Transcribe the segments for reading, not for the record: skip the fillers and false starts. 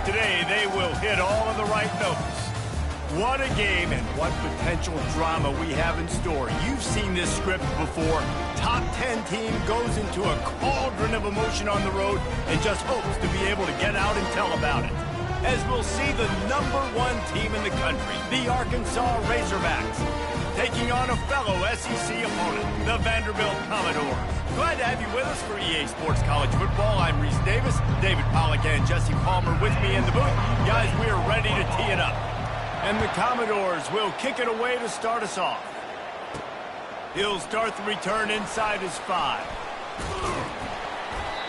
today, they will hit all of the right notes. What a game and what potential drama we have in store. You've seen this script before. Top 10 team goes into a cauldron of emotion on the road and just hopes to be able to get out and tell about it. As we'll see the #1 team in the country, the Arkansas Razorbacks, taking on a fellow SEC opponent, the Vanderbilt Commodores. Glad to have you with us for EA Sports College Football. I'm Reese Davis, David Pollack and Jesse Palmer with me in the booth. Guys, we are ready to tee it up. And the Commodores will kick it away to start us off. He'll start the return inside his 5.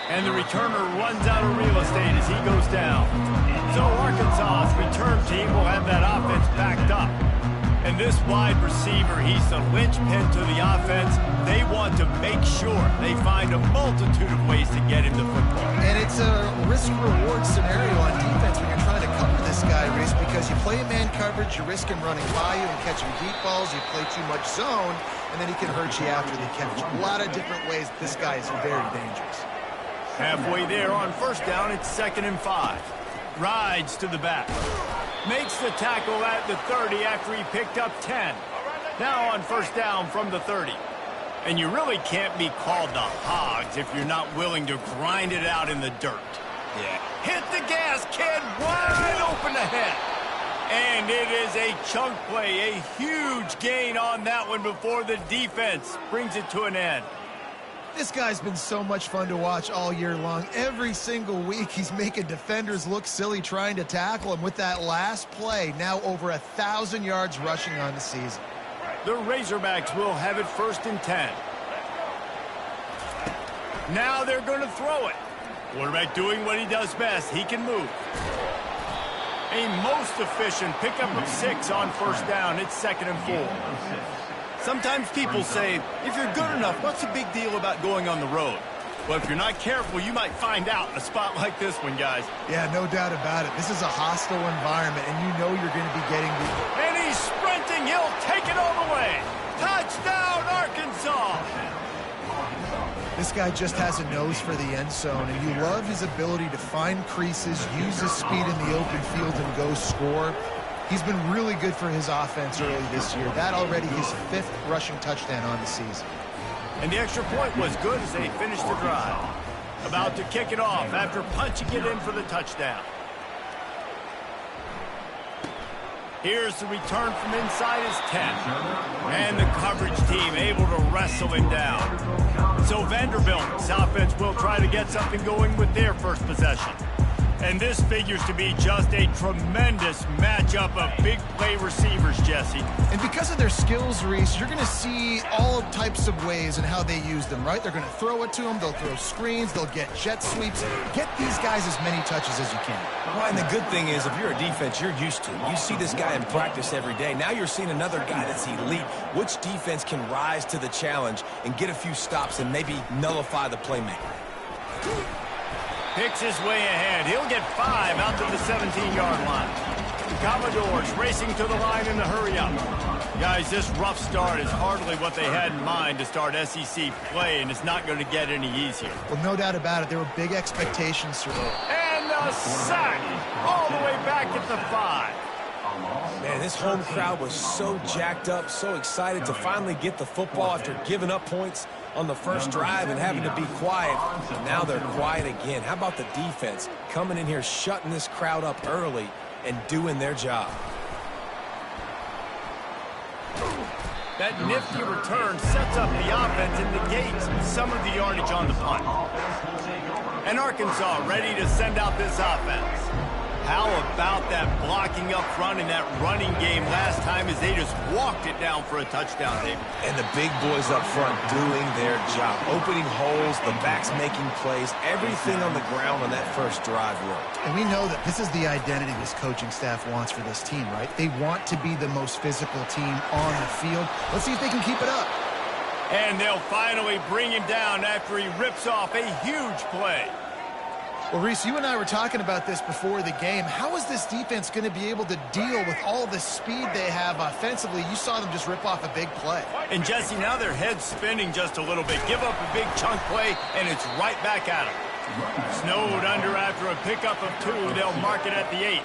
And the returner runs out of real estate as he goes down. So Arkansas's return team will have that offense backed up. And this wide receiver, he's the linchpin to the offense. They want to make sure they find a multitude of ways to get him the football. And it's a risk-reward scenario on defense when you're trying to cover this guy, Reese, because you play man coverage, you risk him running by you and catching deep balls. You play too much zone, and then he can hurt you after the catch. A lot of different ways this guy is very dangerous. Halfway there on first down, it's 2nd and 5. Rides to the back. Makes the tackle at the 30 after he picked up 10. Now on first down from the 30. And you really can't be called the Hogs if you're not willing to grind it out in the dirt. Yeah. Hit the gas, kid. Wide open ahead. And it is a chunk play, a huge gain on that one before the defense brings it to an end. This guy's been so much fun to watch all year long. Every single week, he's making defenders look silly trying to tackle him with that last play. Now over 1,000 yards rushing on the season. The Razorbacks will have it 1st and 10. Now they're going to throw it. Quarterback doing what he does best. He can move. A most efficient pickup of 6 on first down. It's 2nd and 4. Sometimes people say, if you're good enough, what's the big deal about going on the road? Well, if you're not careful, you might find out in a spot like this one, guys. Yeah, no doubt about it. This is a hostile environment, and you know you're going to be getting the... And he's sprinting. He'll take it all the way. Touchdown, Arkansas! This guy just has a nose for the end zone, and you love his ability to find creases, use his speed in the open field, and go score. He's been really good for his offense early this year. That already his 5th rushing touchdown on the season. And the extra point was good as they finished the drive. About to kick it off after punching it in for the touchdown. Here's the return from inside his 10. And the coverage team able to wrestle him down. So Vanderbilt's offense will try to get something going with their first possession. And this figures to be just a tremendous matchup of big play receivers, Jesse. And because of their skills, Reese, you're going to see all types of ways in how they use them, right? They're going to throw it to them. They'll throw screens. They'll get jet sweeps. Get these guys as many touches as you can. Well, and the good thing is, if you're a defense, you're used to it. You see this guy in practice every day. Now you're seeing another guy that's elite. Which defense can rise to the challenge and get a few stops and maybe nullify the playmaker? Picks his way ahead. He'll get 5 out to the 17-yard line. The Commodores racing to the line in a hurry-up. Guys, this rough start is hardly what they had in mind to start SEC play, and it's not going to get any easier. Well, no doubt about it. There were big expectations for them. And a sack all the way back at the 5. Man, this home crowd was so jacked up, so excited to finally get the football after giving up points on the first drive and having to be quiet. Now they're quiet again. How about the defense coming in here, shutting this crowd up early and doing their job? That nifty return sets up the offense and negates some of the yardage on the punt. And Arkansas ready to send out this offense. How about that blocking up front in that running game last time as they just walked it down for a touchdown, David? And the big boys up front doing their job. Opening holes, the backs making plays, everything on the ground on that first drive worked. And we know that this is the identity this coaching staff wants for this team, right? They want to be the most physical team on the field. Let's see if they can keep it up. And they'll finally bring him down after he rips off a huge play. Well, Reese, you and I were talking about this before the game. How is this defense going to be able to deal with all the speed they have offensively? You saw them just rip off a big play. And, Jesse, now their head's spinning just a little bit. Give up a big chunk play, and it's right back at them. Snowed under after a pickup of 2. They'll mark it at the 8.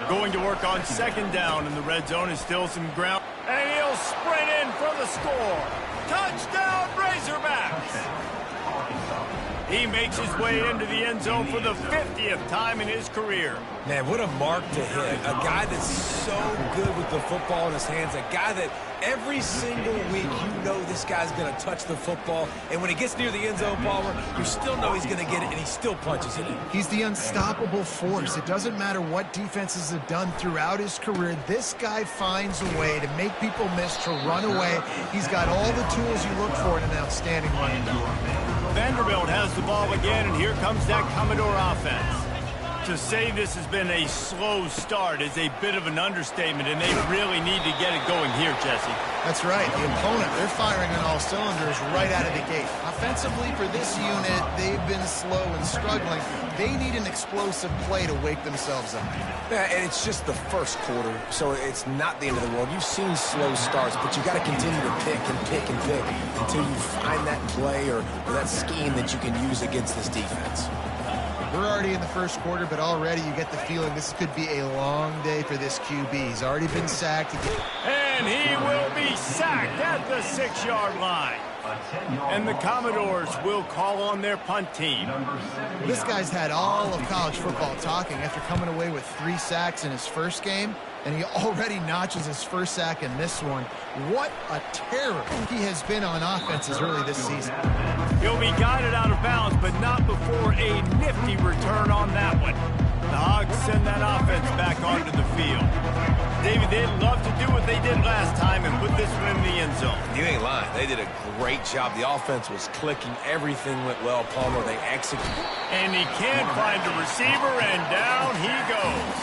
Going to work on second down, and the red zone is still some ground. And he'll sprint in for the score. Touchdown, Razorbacks! He makes his way into the end zone for the 50th time in his career. Man, what a mark to hit. A guy that's so good with the football in his hands. A guy that every single week you know this guy's going to touch the football. And when he gets near the end zone, Palmer, you still know he's going to get it, and he still punches it in. He's the unstoppable force. It doesn't matter what defenses have done throughout his career. This guy finds a way to make people miss, to run away. He's got all the tools you look for in an outstanding running back. Vanderbilt has the ball again, and here comes that Commodore offense. To say this has been a slow start is a bit of an understatement, and they really need to get it going here, Jesse. That's right. The opponent, they're firing on all cylinders right out of the gate. Offensively, for this unit, they've been slow and struggling. They need an explosive play to wake themselves up. Yeah, and it's just the first quarter, so it's not the end of the world. You've seen slow starts, but you got to continue to pick and pick and pick until you find that play or that scheme that you can use against this defense. We're already in the first quarter, but already you get the feeling this could be a long day for this QB. He's already been sacked. And he will be sacked at the 6-yard line. And the Commodores will call on their punt team. This guy's had all of college football talking after coming away with 3 sacks in his first game, and he already notches his first sack in this one. What a terror he has been on offenses early this season. He'll be guided out of bounds, but not before a nifty return on that one. The Hogs send that offense back onto the field. David, they'd love to do what they did last time and put this one in the end zone. You ain't lying. They did a great job. The offense was clicking. Everything went well, Palmer. They executed. And he can't find a receiver, and down he goes.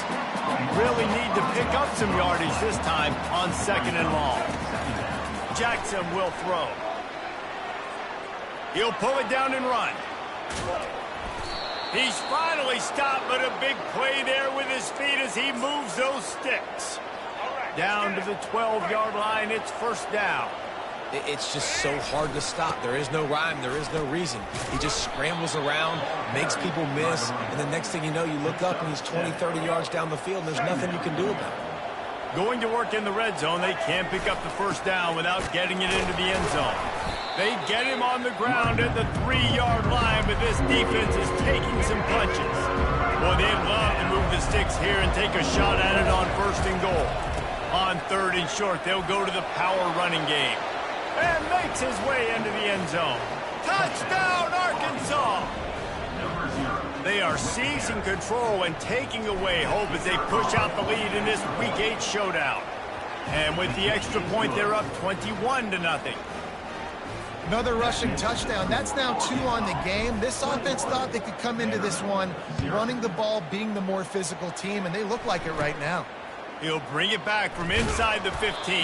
Really need to pick up some yardage this time on second and long. Jackson will throw. He'll pull it down and run. He's finally stopped, but a big play there with his feet as he moves those sticks. Down to the 12-yard line, it's first down. It's just so hard to stop. There is no rhyme. There is no reason. He just scrambles around, makes people miss, and the next thing you know, you look up and he's 20, 30 yards down the field, and there's nothing you can do about it. Going to work in the red zone, they can't pick up the first down without getting it into the end zone. They get him on the ground at the 3-yard line, but this defense is taking some punches. Boy, they'd love to move the sticks here and take a shot at it on first and goal. On third and short, they'll go to the power running game. And makes his way into the end zone. Touchdown, Arkansas! They are seizing control and taking away hope as they push out the lead in this Week 8 showdown. And with the extra point, they're up 21-0. Another rushing touchdown. That's now 2 on the game. This offense thought they could come into this one running the ball, being the more physical team, and they look like it right now. He'll bring it back from inside the 15.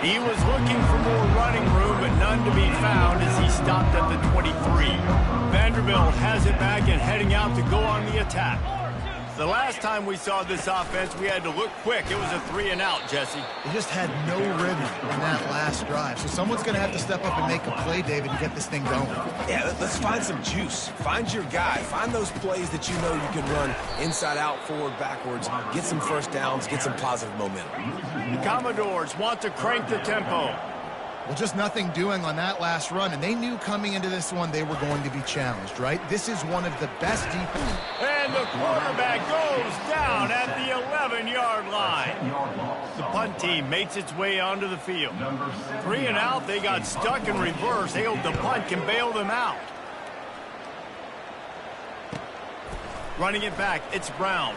He was looking for more running room, but none to be found as he stopped at the 23. Vanderbilt has it back and heading out to go on the attack. The last time we saw this offense, we had to look quick. It was a 3-and-out, Jesse. They just had no rhythm in that last drive. So someone's going to have to step up and make a play, David, and get this thing going. Yeah, let's find some juice. Find your guy. Find those plays that you know you can run inside out, forward, backwards. Get some first downs. Get some positive momentum. The Commodores want to crank the tempo. Well, just nothing doing on that last run, and they knew coming into this one they were going to be challenged, right? This is one of the best defenses. And the quarterback goes down at the 11-yard line. The punt team makes its way onto the field. 3-and-out, they got stuck in reverse. They hope the punt can bail them out. Running it back, it's Brown.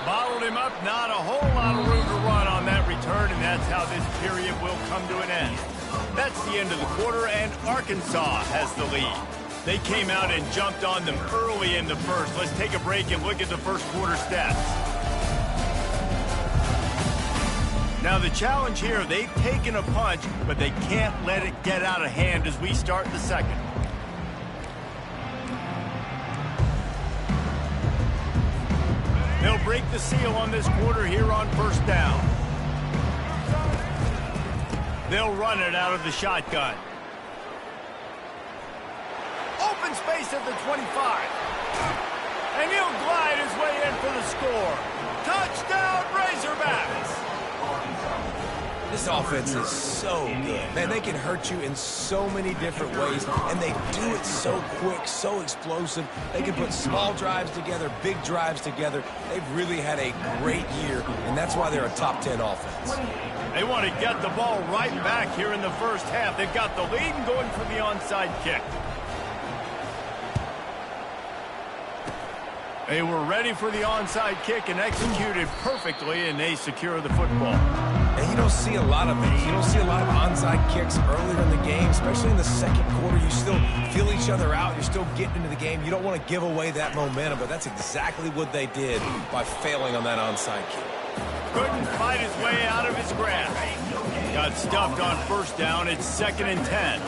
Bottled him up, not a whole lot of room to run on that return, and that's how this period will come to an end. That's the end of the quarter, and Arkansas has the lead. They came out and jumped on them early in the first. Let's take a break and look at the first quarter stats. Now the challenge here, they've taken a punch, but they can't let it get out of hand as we start the second. They'll break the seal on this quarter here on first down. They'll run it out of the shotgun. Open open space at the 25. And he'll glide his way in for the score. Touchdown, Razorbacks! This offense is so good. Man, they can hurt you in so many different ways, and they do it so quick, so explosive. They can put small drives together, big drives together. They've really had a great year, and that's why they're a top 10 offense. They want to get the ball right back here in the first half. They've got the lead and going for the onside kick. They were ready for the onside kick and executed perfectly, and they secure the football. And you don't see a lot of it. You don't see a lot of onside kicks earlier in the game, especially in the second quarter. You still feel each other out. You're still getting into the game. You don't want to give away that momentum, but that's exactly what they did by failing on that onside kick. Couldn't fight his way out of his grasp. Got stuffed on first down. It's 2nd and 10.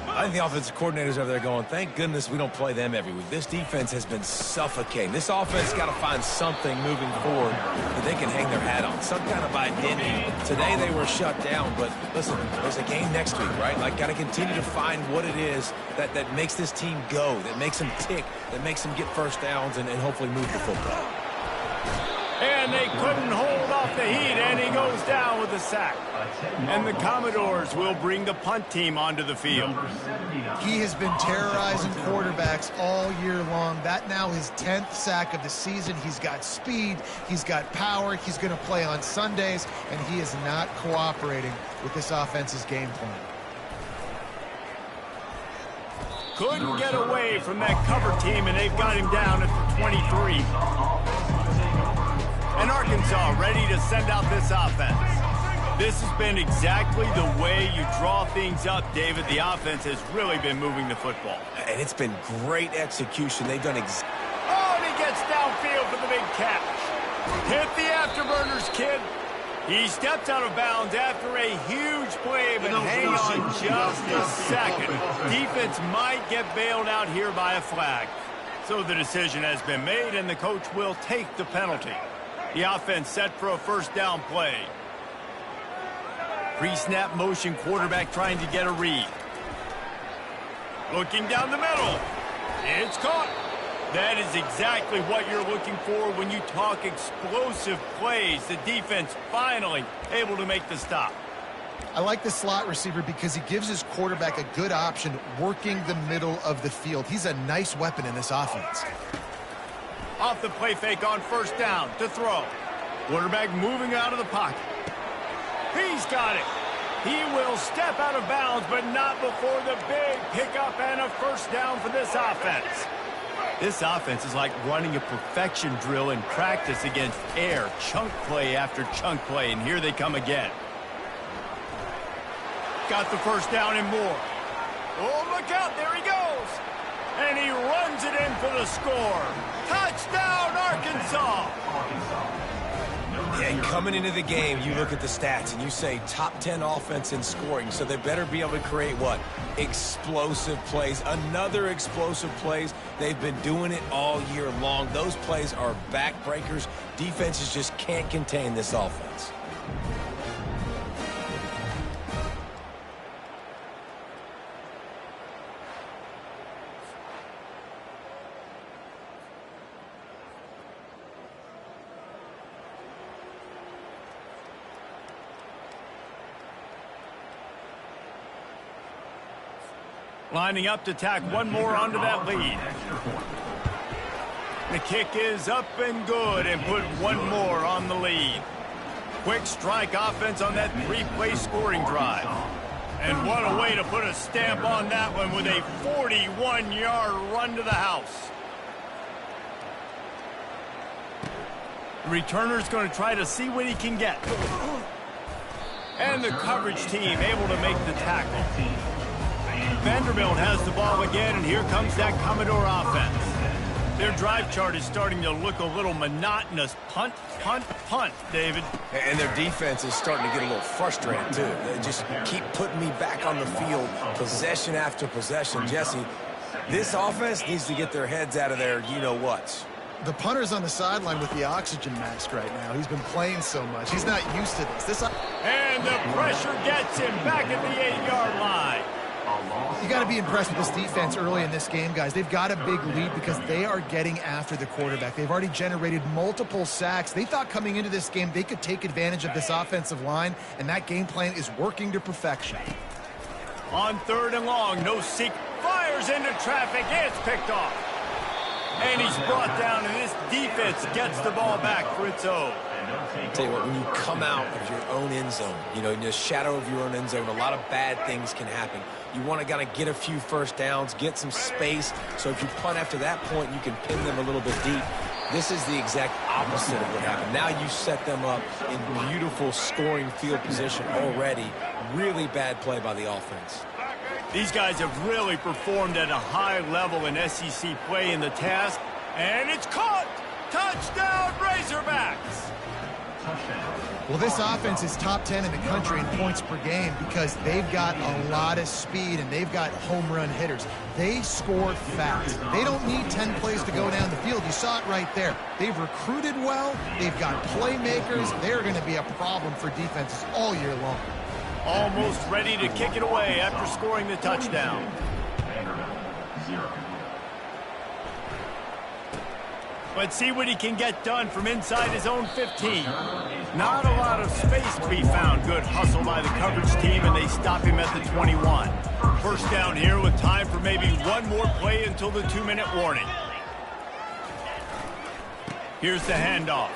I think the offensive coordinators over there going, thank goodness we don't play them every week. This defense has been suffocating. This offense got to find something moving forward that they can hang their hat on, some kind of identity. Today they were shut down, but listen, there's a game next week, right? Like, got to continue to find what it is that makes this team go, that makes them tick, that makes them get first downs and hopefully move the football. And they couldn't hold off the heat, and he goes down with a sack. And the Commodores will bring the punt team onto the field. He has been terrorizing quarterbacks all year long. That now his 10th sack of the season. He's got speed. He's got power. He's going to play on Sundays, and he is not cooperating with this offense's game plan. Couldn't get away from that cover team, and they've got him down at the 23. And Arkansas ready to send out this offense. This has been exactly the way you draw things up, David. The offense has really been moving the football. And it's been great execution. They've done and he gets downfield for the big catch. Hit the afterburners, kid. He steps out of bounds after a huge play, but hang on just a second. Defense might get bailed out here by a flag. So the decision has been made, and the coach will take the penalty. The offense set for a first down play. Pre-snap motion, quarterback trying to get a read. Looking down the middle. It's caught. That is exactly what you're looking for when you talk explosive plays. The defense finally able to make the stop. I like the slot receiver because he gives his quarterback a good option working the middle of the field. He's a nice weapon in this offense. Off the play fake on first down to throw. Quarterback moving out of the pocket. He's got it. He will step out of bounds, but not before the big pickup and a first down for this offense. This offense is like running a perfection drill in practice against air, chunk play after chunk play, and here they come again. Got the first down and more. Oh, look out, there he goes. And he runs it in for the score. Touchdown, Arkansas! And coming into the game, you look at the stats and you say top 10 offense in scoring, so they better be able to create what? Explosive plays. Another explosive plays. They've been doing it all year long. Those plays are backbreakers. Defenses just can't contain this offense. Lining up to tack one more onto that lead. The kick is up and good and put one more on the lead. Quick strike offense on that three-play scoring drive. And what a way to put a stamp on that one with a 41-yard run to the house. The returner's going to try to see what he can get. And the coverage team able to make the tackle. Vanderbilt has the ball again, and here comes that Commodore offense. Their drive chart is starting to look a little monotonous. Punt, punt, punt, David. And their defense is starting to get a little frustrated, too. They just keep putting me back on the field, possession after possession. Jesse, this offense needs to get their heads out of their you-know-whats. The punter's on the sideline with the oxygen mask right now. He's been playing so much. He's not used to this. And the pressure gets him back at the 8-yard line. You got to be impressed with this defense early in this game, guys. They've got a big lead because they are getting after the quarterback. They've already generated multiple sacks. They thought coming into this game they could take advantage of this offensive line, and that game plan is working to perfection. On 3rd and long, no seek. Fires into traffic. It's picked off. And he's brought down, and this defense gets the ball back for its own. I'll tell you what, when you come out of your own end zone, you know, in the shadow of your own end zone, a lot of bad things can happen. You want to kind of get a few first downs, get some space, so if you punt after that point, you can pin them a little bit deep. This is the exact opposite of what happened. Now you set them up in beautiful scoring field position already. Really bad play by the offense. These guys have really performed at a high level in SEC play in the task, and it's caught! Touchdown, Razorbacks! Well, this offense is top 10 in the country in points per game because they've got a lot of speed and they've got home run hitters. They score fast. They don't need 10 plays to go down the field. You saw it right there. They've recruited well. They've got playmakers. They're going to be a problem for defenses all year long. Almost ready to kick it away after scoring the touchdown. Let's see what he can get done from inside his own 15. Not a lot of space to be found. Good hustle by the coverage team, and they stop him at the 21. First down here with time for maybe one more play until the 2-minute warning. Here's the handoff.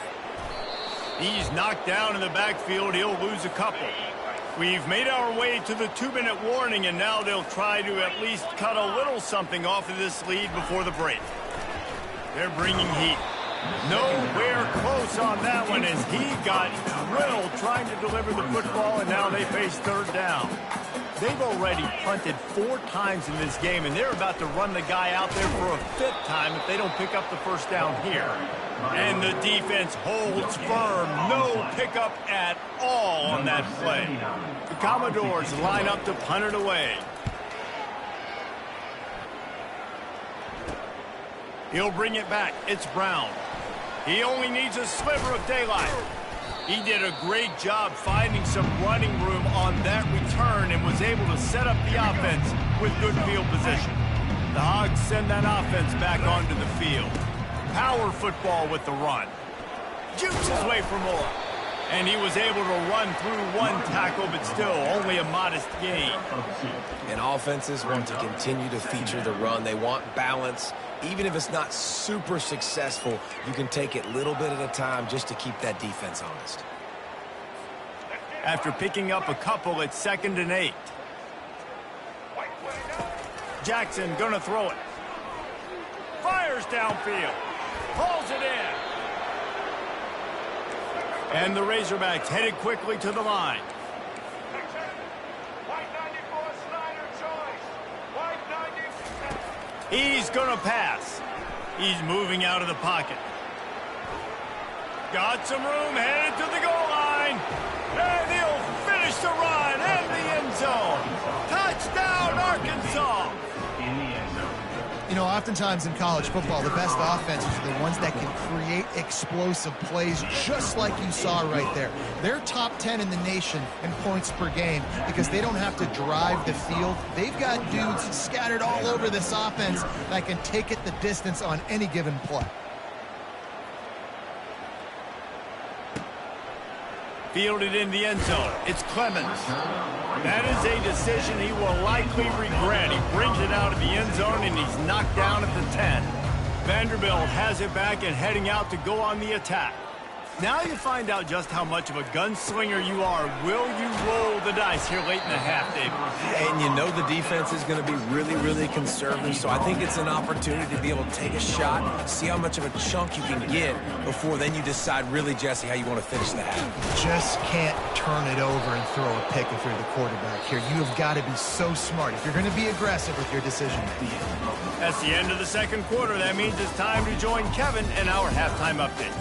He's knocked down in the backfield. He'll lose a couple. We've made our way to the 2-minute warning, and now they'll try to at least cut a little something off of this lead before the break. They're bringing heat. Nowhere close on that one as he got drilled trying to deliver the football, and now they face 3rd down. They've already punted 4 times in this game, and they're about to run the guy out there for a 5th time if they don't pick up the first down here. And the defense holds firm. No pickup at all on that play. The Commodores line up to punt it away. He'll bring it back. It's Brown. He only needs a sliver of daylight. He did a great job finding some running room on that return and was able to set up the offense with good field position. The Hogs send that offense back onto the field. Power football with the run. Jukes his way for more. And he was able to run through 1 tackle, but still only a modest gain. And offenses want to continue to feature the run. They want balance. Even if it's not super successful, you can take it little bit at a time just to keep that defense honest. After picking up a couple, it's 2nd and 8. Jackson gonna throw it. Fires downfield. Hauls it in. And the Razorbacks headed quickly to the line. He's gonna pass. He's moving out of the pocket. Got some room, headed to the goal line. And he'll finish the run and the end zone. Touchdown, Arkansas. You know, oftentimes in college football, the best offenses are the ones that can create explosive plays just like you saw right there. They're top 10 in the nation in points per game because they don't have to drive the field. They've got dudes scattered all over this offense that can take it the distance on any given play. Fielded in the end zone. It's Clemens. That is a decision he will likely regret. He brings it out of the end zone, and he's knocked down at the 10. Vanderbilt has it back and heading out to go on the attack. Now you find out just how much of a gunslinger you are. Will you roll the dice here late in the half, David? And you know the defense is going to be really, really conservative, so I think it's an opportunity to be able to take a shot, see how much of a chunk you can get before then you decide really, Jesse, how you want to finish the half. Just can't turn it over and throw a pick if you're the quarterback here. You have got to be so smart if you're going to be aggressive with your decision-making. That's the end of the 2nd quarter. That means it's time to join Kevin in our halftime update.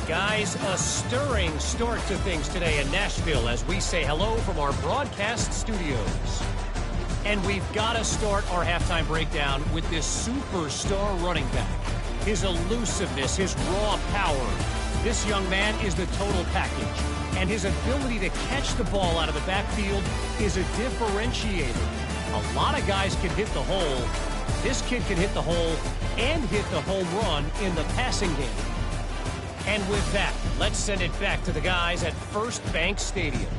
Guys, a stirring start to things today in Nashville as we say hello from our broadcast studios. And we've got to start our halftime breakdown with this superstar running back. His elusiveness, his raw power. This young man is the total package. And his ability to catch the ball out of the backfield is a differentiator. A lot of guys can hit the hole. This kid can hit the hole and hit the home run in the passing game. And with that, let's send it back to the guys at First Bank Stadium.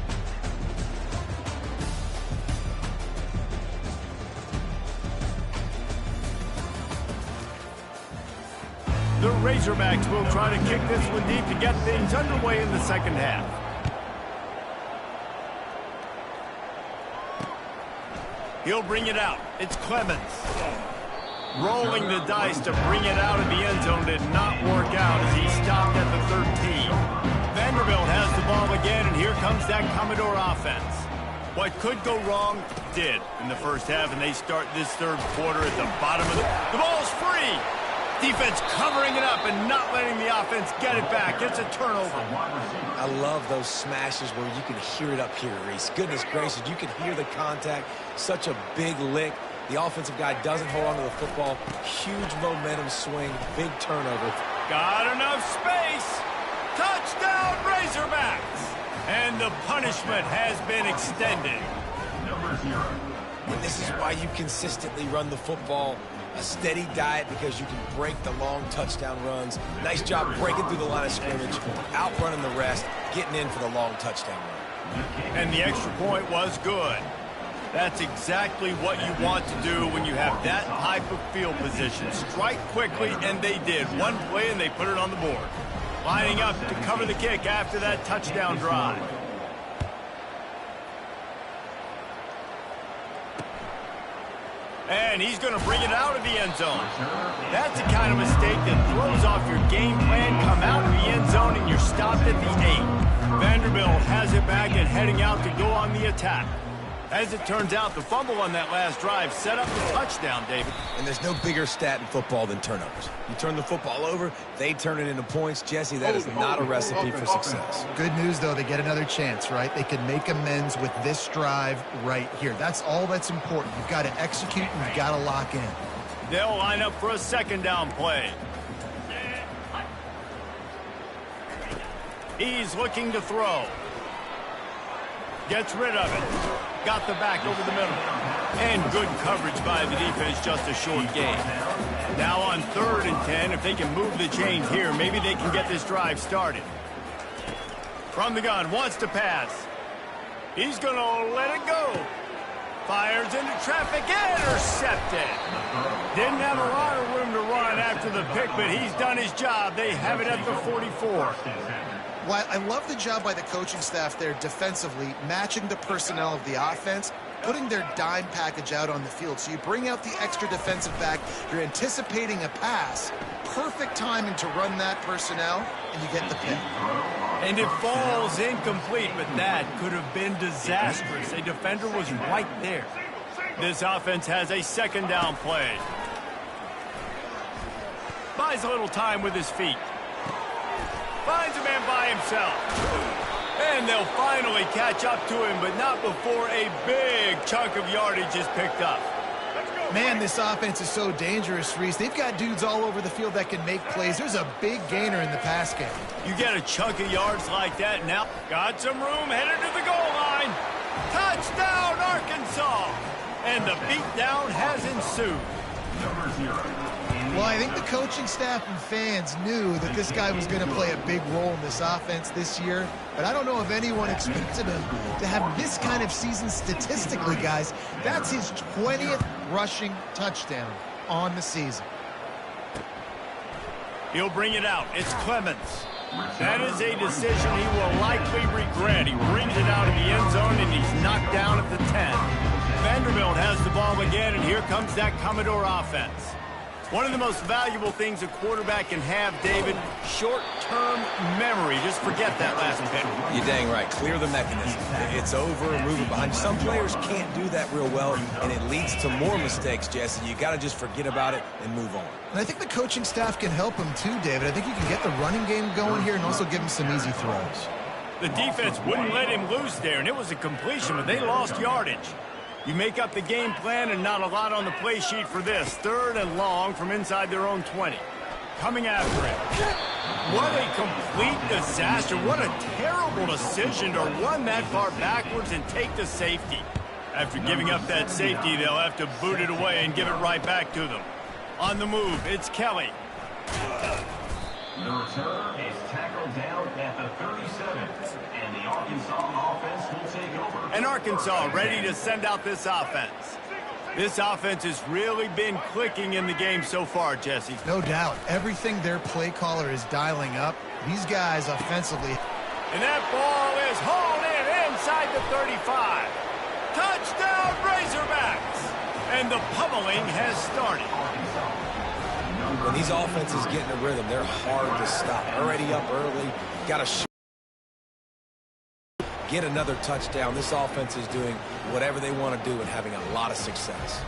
The Razorbacks will try to kick this one deep to get things underway in the second half. He'll bring it out. It's Clemens. Rolling the dice to bring it out of the end zone did not work out as he stopped at the 13. Vanderbilt has the ball again, and here comes that Commodore offense. What could go wrong did in the first half, and they start this third quarter at the bottom of the ball's free. Defense covering it up and not letting the offense get it back. It's a turnover. I love those smashes where you can hear it up here, Reese. Goodness gracious, you can hear the contact. Such a big lick. The offensive guy doesn't hold on to the football. Huge momentum swing, big turnover. Got enough space. Touchdown, Razorbacks. And the punishment has been extended. And this is why you consistently run the football. A steady diet because you can break the long touchdown runs. Nice job breaking through the line of scrimmage, outrunning the rest, getting in for the long touchdown run. And the extra point was good. That's exactly what you want to do when you have that type of field position. Strike quickly, and they did. One play, and they put it on the board. Lining up to cover the kick after that touchdown drive. And he's going to bring it out of the end zone. That's the kind of mistake that throws off your game plan. Come out of the end zone and you're stopped at the 8. Vanderbilt has it back and heading out to go on the attack. As it turns out, the fumble on that last drive set up the touchdown, David. And there's no bigger stat in football than turnovers. You turn the football over, they turn it into points. Jesse, that is not a recipe for success. Good news, though, they get another chance, right? They can make amends with this drive right here. That's all that's important. You've got to execute and you've got to lock in. They'll line up for a second down play. He's looking to throw. Gets rid of it. Got the back over the middle. And good coverage by the defense, just a short gain. Now on 3rd and 10, if they can move the chains here, maybe they can get this drive started. From the gun, wants to pass. He's going to let it go. Fires into traffic, intercepted. Didn't have a lot of room to run after the pick, but he's done his job. They have it at the 44. Well, I love the job by the coaching staff there defensively, matching the personnel of the offense, putting their dime package out on the field. So you bring out the extra defensive back, you're anticipating a pass, perfect timing to run that personnel, and you get the pick. And it falls incomplete, but that could have been disastrous. A defender was right there. This offense has a second down play. Buys a little time with his feet. Finds a man by himself. And they'll finally catch up to him, but not before a big chunk of yardage is picked up. Man, this offense is so dangerous, Reese. They've got dudes all over the field that can make plays. There's a big gainer in the pass game. You get a chunk of yards like that, now got some room, headed to the goal line. Touchdown, Arkansas! And the beatdown has ensued. Well, I think the coaching staff and fans knew that this guy was going to play a big role in this offense this year, but I don't know if anyone expected him to have this kind of season statistically, guys. That's his 20th rushing touchdown on the season. He'll bring it out. It's Clemens. That is a decision he will likely regret. He brings it out of the end zone, and he's knocked down at the 10. Vanderbilt has the ball again, and here comes that Commodore offense. One of the most valuable things a quarterback can have, David, short-term memory. Just forget that last pick. You're dang right. Clear the mechanism. It's over and moving behind. Some players can't do that real well, and it leads to more mistakes, Jesse. You got to just forget about it and move on. And I think the coaching staff can help him too, David. I think you can get the running game going here and also give him some easy throws. The defense wouldn't let him loose there, and it was a completion, but they lost yardage. You make up the game plan and not a lot on the play sheet for this. 3rd and long from inside their own 20. Coming after it. What a complete disaster. What a terrible decision to run that far backwards and take the safety. After giving up that safety, they'll have to boot it away and give it right back to them. On the move, it's Kelly. The return is tackled down at the 37, and the Arkansas offense will take over. And Arkansas ready to send out this offense. This offense has really been clicking in the game so far, Jesse. No doubt. Everything their play caller is dialing up, these guys offensively. And that ball is hauled in inside the 35. Touchdown, Razorbacks! And the pummeling has started. When these offenses get in a rhythm, they're hard to stop. Already up early, got to get another touchdown. This offense is doing whatever they want to do and having a lot of success.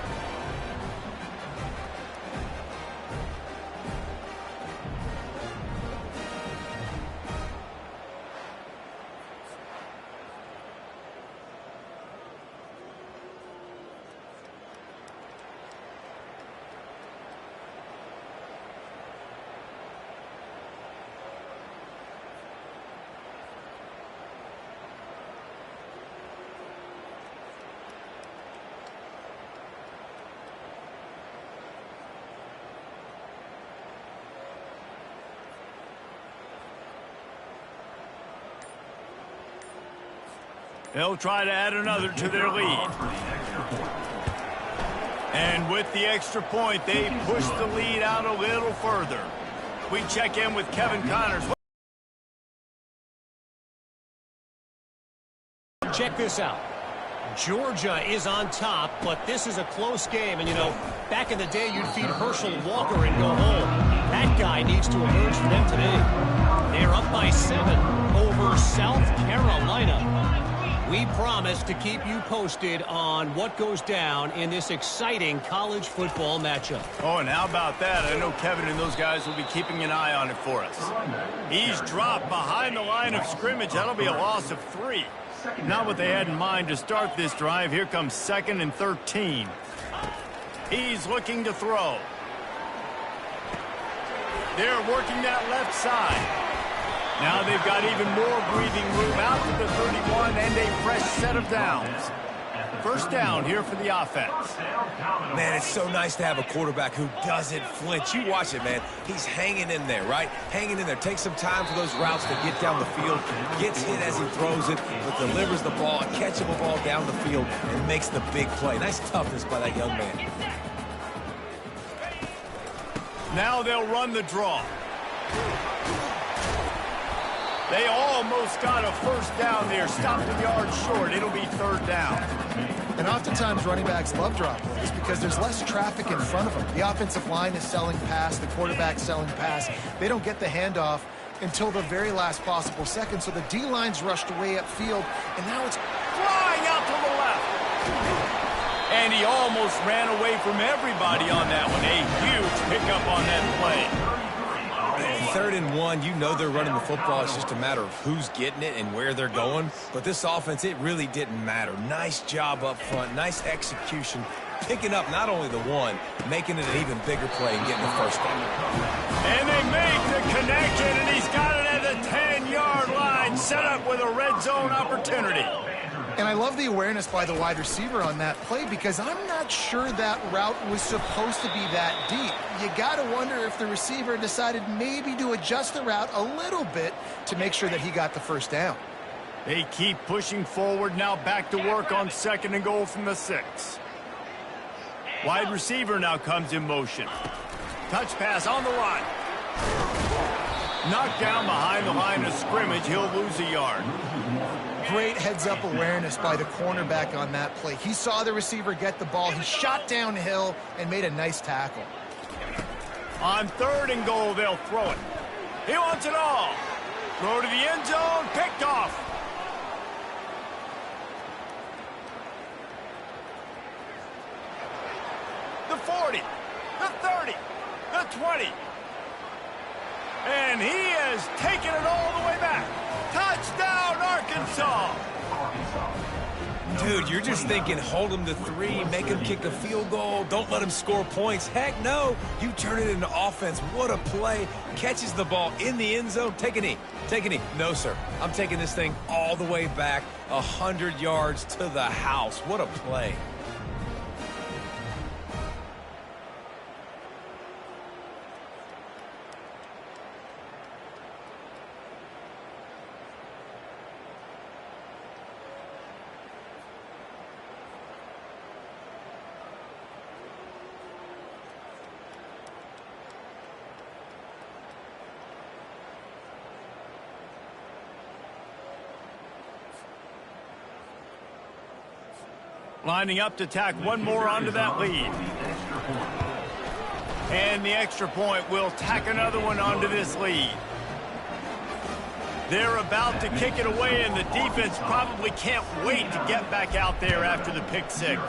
They'll try to add another to their lead. And with the extra point, they push the lead out a little further. We check in with Kevin Connors. Check this out. Georgia is on top, but this is a close game. And, you know, back in the day, you'd feed Herschel Walker and go home. That guy needs to emerge for them today. They're up by 7 over South Carolina. We promise to keep you posted on what goes down in this exciting college football matchup. Oh, and how about that? I know Kevin and those guys will be keeping an eye on it for us. He's dropped behind the line of scrimmage. That'll be a loss of 3. Not what they had in mind to start this drive. Here comes 2nd and 13. He's looking to throw. They're working that left side. Now they've got even more breathing room out to the 31 and a fresh set of downs. First down here for the offense. Man, it's so nice to have a quarterback who doesn't flinch. You watch it, man. He's hanging in there, right? Hanging in there. Takes some time for those routes to get down the field. Gets hit as he throws it, but delivers the ball, a catchable ball down the field, and makes the big play. Nice toughness by that young man. Now they'll run the draw. They almost got a first down there. Stopped a yard short. It'll be 3rd down. And oftentimes running backs love drop plays because there's less traffic in front of them. The offensive line is selling pass. The quarterback's selling pass. They don't get the handoff until the very last possible second. So the D-line's rushed away upfield, and now it's Flying out to the left. And he almost ran away from everybody on that one. A huge pickup on that play. 3rd and 1, you know they're running the football. It's just a matter of who's getting it and where they're going. But this offense, it really didn't matter. Nice job up front, nice execution, picking up not only the one, making it an even bigger play and getting the first down. And they make the connection, and he's got it at the 10-yard line, set up with a red zone opportunity. And I love the awareness by the wide receiver on that play because I'm not sure that route was supposed to be that deep. You got to wonder if the receiver decided maybe to adjust the route a little bit to make sure that he got the first down. They keep pushing forward, now back to work on 2nd and goal from the 6. Wide receiver now comes in motion. Touch pass on the line. Knocked down behind the line of scrimmage. He'll lose a yard. Great heads-up awareness by the cornerback on that play. He saw the receiver get the ball. He shot downhill and made a nice tackle. On 3rd and goal, they'll throw it. He wants it all. Throw to the end zone, picked off. The 40, the 30, the 20. And he has taken it all the way back. Touchdown, Arkansas. Dude, you're just thinking hold him to 3, make him kick a field goal, don't let him score points. Heck no, you turn it into offense. What a play. Catches the ball in the end zone. Take a knee. Take a knee. No, sir. I'm taking this thing all the way back 100 yards to the house. What a play. Lining up to tack one more onto that lead. And the extra point will tack another one onto this lead. They're about to kick it away, and the defense probably can't wait to get back out there after the pick 6.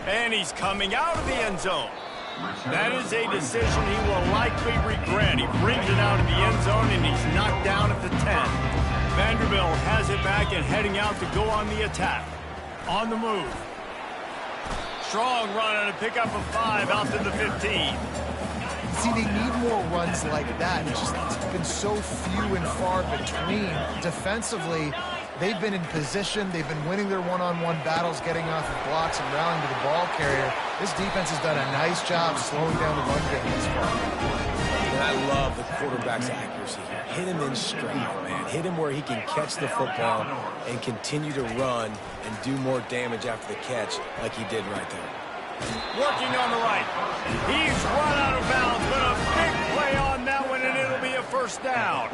And he's coming out of the end zone. That is a decision he will likely regret. He brings it out of the end zone, and he's knocked down at the 10. Vanderbilt has it back and heading out to go on the attack. On the move. Strong run on a pickup of 5 out to the 15. See, they need more runs like that. It's just been so few and far between. Defensively, they've been in position. They've been winning their one-on-one battles, getting off of blocks and rallying to the ball carrier. This defense has done a nice job slowing down the run game this far. And I love the quarterback's accuracy here. Hit him in stride, man. Hit him where he can catch the football and continue to run and do more damage after the catch like he did right there. Working on the right. He's run out of bounds, but a big play on that one, and it'll be a first down.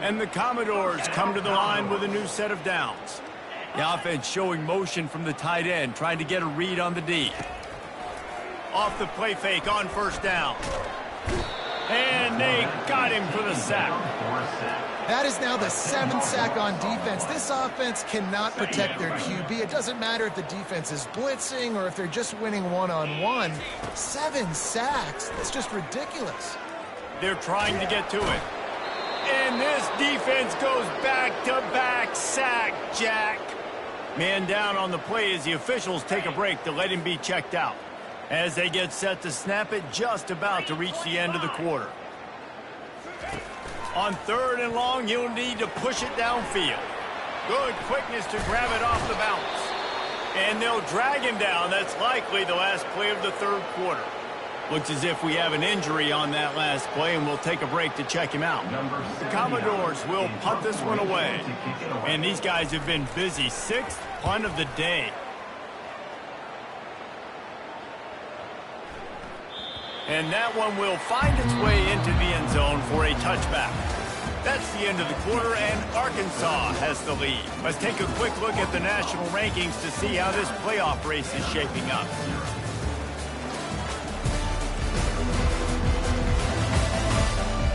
And the Commodores come to the line with a new set of downs. The offense showing motion from the tight end, trying to get a read on the D. Off the play fake on first down. And they got him for the sack. That is now the 7th sack on defense. This offense cannot protect their QB. It doesn't matter if the defense is blitzing or if they're just winning one-on-one. 7 sacks. That's just ridiculous. They're trying to get to it. And this defense goes back-to-back sack, Jack. Man down on the play as the officials take a break to let him be checked out. As they get set to snap it, just about to reach the end of the quarter. On 3rd and long, you'll need to push it downfield. Good quickness to grab it off the bounce. And they'll drag him down. That's likely the last play of the 3rd quarter. Looks as if we have an injury on that last play, and we'll take a break to check him out. The Commodores will punt this one away. And these guys have been busy. 6th punt of the day. And that one will find its way into the end zone for a touchback. That's the end of the quarter, and Arkansas has the lead. Let's take a quick look at the national rankings to see how this playoff race is shaping up.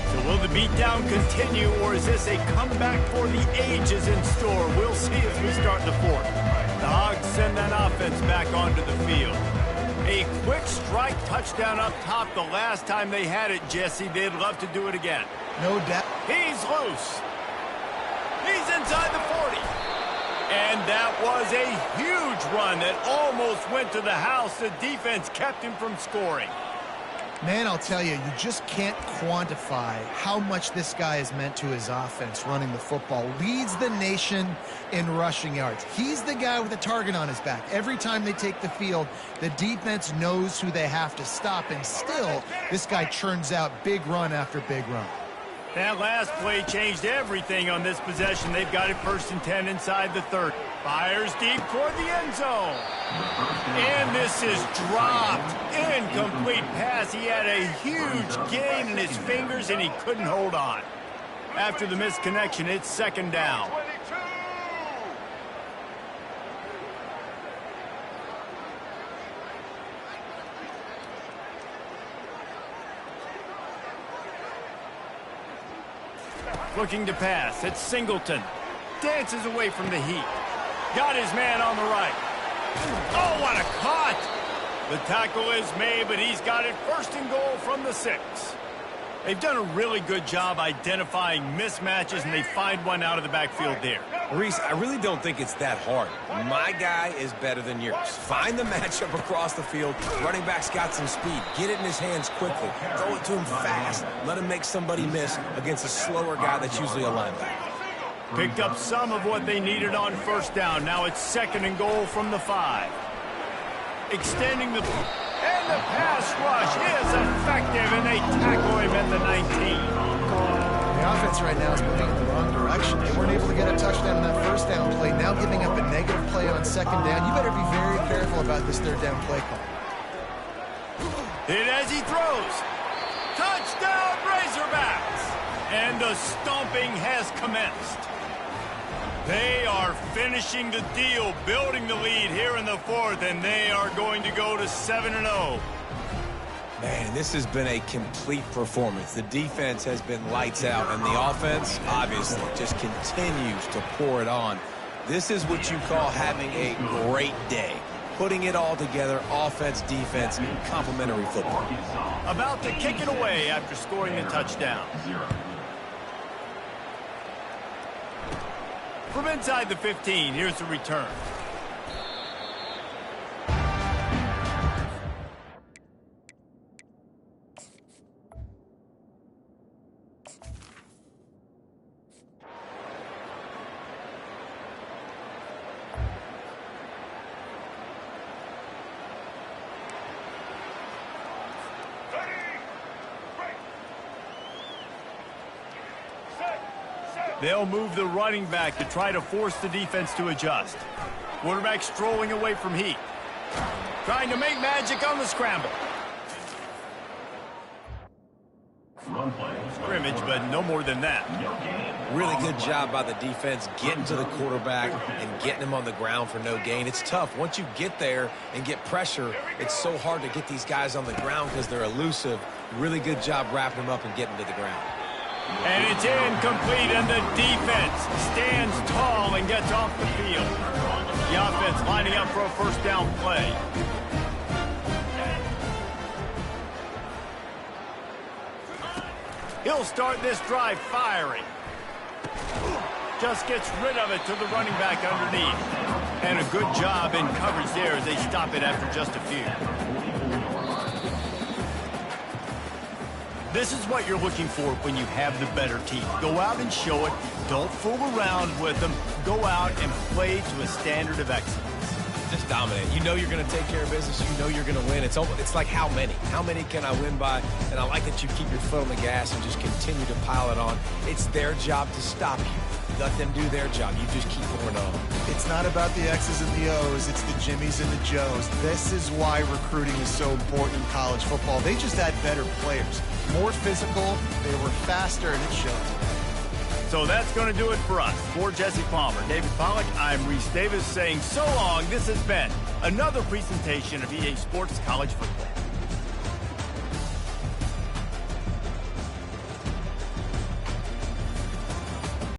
So will the beatdown continue, or is this a comeback for the ages in store? We'll see as we start the 4th. The Hogs send that offense back onto the field. A quick strike touchdown up top the last time they had it, Jesse. They'd love to do it again. No doubt. He's loose. He's inside the 40. And that was a huge run that almost went to the house. The defense kept him from scoring. Man, I'll tell you, you just can't quantify how much this guy has meant to his offense running the football. Leads the nation in rushing yards. He's the guy with the target on his back. Every time they take the field, the defense knows who they have to stop, and still, this guy churns out big run after big run. That last play changed everything on this possession. They've got it 1st and 10 inside the 30. Fires deep toward the end zone. And this is dropped. Incomplete pass. He had a huge gain in his fingers, and he couldn't hold on. After the misconnection, it's 2nd down. Looking to pass. It's Singleton. Dances away from the heat. Got his man on the right. Oh, what a cut! The tackle is made, but he's got it 1st and goal from the 6. They've done a really good job identifying mismatches, and they find one out of the backfield there. Reese, I really don't think it's that hard. My guy is better than yours. Find the matchup across the field. Running back's got some speed. Get it in his hands quickly. Throw it to him fast. Let him make somebody miss against a slower guy that's usually a linebacker. Picked up some of what they needed on first down. Now it's 2nd and goal from the 5. Extending the... And the pass rush is effective, and they tackle him at the 19. The offense right now is moving in the wrong direction. They weren't able to get a touchdown on that first down play. Now giving up a negative play on 2nd down. You better be very careful about this 3rd down play call. Hit as he throws. Touchdown, Razorbacks! And the stomping has commenced. They are finishing the deal, building the lead here in the 4th, and they are going to go to 7-0. Man, this has been a complete performance. The defense has been lights out, and the offense, obviously, just continues to pour it on. This is what you call having a great day. Putting it all together, offense, defense, complementary football. About to kick it away after scoring the touchdown. From inside the 15, here's the return. They'll move the running back to try to force the defense to adjust. Quarterback strolling away from heat. Trying to make magic on the scramble. Scrimmage, but no more than that. Really good job by the defense getting to the quarterback and getting him on the ground for no gain. It's tough. Once you get there and get pressure, it's so hard to get these guys on the ground because they're elusive. Really good job wrapping them up and getting to the ground. And it's incomplete, and the defense stands tall and gets off the field. The offense lining up for a first down play. He'll start this drive firing. Just gets rid of it to the running back underneath. And a good job in coverage there as they stop it after just a few. This is what you're looking for when you have the better team. Go out and show it. Don't fool around with them. Go out and play to a standard of excellence. Just dominate. You know you're going to take care of business. You know you're going to win. It's like how many? How many can I win by? And I like that you keep your foot on the gas and just continue to pile it on. It's their job to stop you. Let them do their job. You just keep going on. It's not about the X's and the O's. It's the Jimmies and the Joes. This is why recruiting is so important in college football. They just had better players. More physical. They were faster, and it shows. So that's going to do it for us. For Jesse Palmer, David Pollack, I'm Reese Davis saying so long. This has been another presentation of EA Sports College Football.